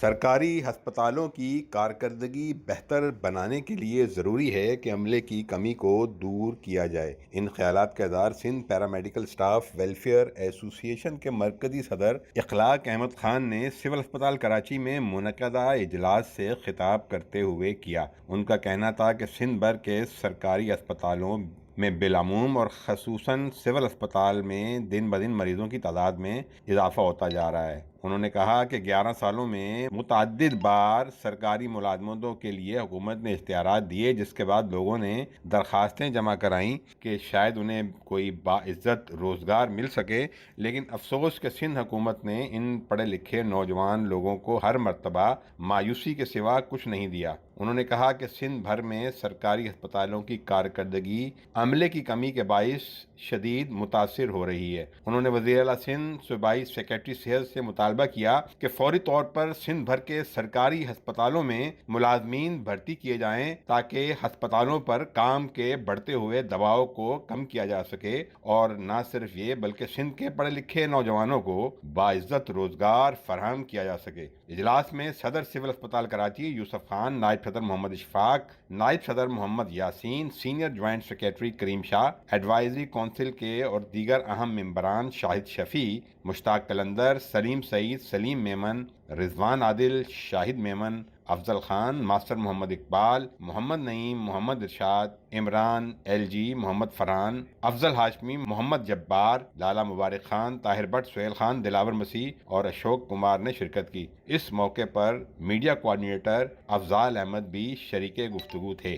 سرکاری ہسپتالوں کی کارکردگی بہتر بنانے کے لیے ضروری ہے کہ عملے کی کمی کو دور کیا جائے۔ ان خیالات کا اظہار سندھ پیرامیڈیکل اسٹاف ویلفیئر ایسوسی ایشن کے مرکزی صدر اخلاق احمد خان نے سول ہسپتال کراچی میں منعقدہ اجلاس سے خطاب کرتے ہوئے کیا۔ ان کا کہنا تھا کہ سندھ بھر کے سرکاری ہسپتالوں میں بالعموم اور خصوصاً سول ہسپتال میں دن بدن مریضوں کی تعداد میں اضافہ ہوتا جا رہا ہے۔ انہوں نے کہا کہ 11 سالوں میں متعدد بار سرکاری ملازمتوں کے لیے حکومت نے اشتہارات دیے، جس کے بعد لوگوں نے درخواستیں جمع کرائیں کہ شاید انہیں کوئی باعزت روزگار مل سکے، لیکن افسوس کہ سندھ حکومت نے ان پڑھے لکھے نوجوان لوگوں کو ہر مرتبہ مایوسی کے سوا کچھ نہیں دیا۔ انہوں نے کہا کہ سندھ بھر میں سرکاری ہسپتالوں کی کارکردگی عملے کی کمی کے باعث شدید متاثر ہو رہی ہے۔ انہوں نے وزیر اعلیٰ سندھ صوبائی سیکریٹری صحت سے مطالبہ کیا کہ فوری طور پر سندھ بھر کے سرکاری ہسپتالوں میں ملازمین بھرتی کیے جائیں تاکہ ہسپتالوں پر کام کے بڑھتے ہوئے دباؤ کو کم کیا جا سکے، اور نہ صرف یہ بلکہ سندھ کے پڑھے لکھے نوجوانوں کو باعزت روزگار فراہم کیا جا سکے۔ اجلاس میں صدر سول ہسپتال کراچی یوسف خان، نائب صدر محمد اشفاق، نائب صدر Muhammad Yasin, senior joint secretary Karim Shah, advisory council کے اور دیگر اہم ممبران Shahid Shafi, Mushtaq Qalandar, Saleem Saeed, Saleem Memon, Rizwan Adil, Shahid Memon, Afzal Khan, master Muhammad Iqbal, Muhammad Naeem, Muhammad Irshad, Imran L G, Muhammad Farhan, Afzal Hashmi, Muhammad Jabbar, Lala Mubarak Khan, Tahir Butt, Sohail Khan, Dilawar Masih اور اشوک کمار نے شرکت کی۔ اس موقع پر میڈیا کوآرڈینیٹر افضال احمد بھی شریک گفتگو تھے۔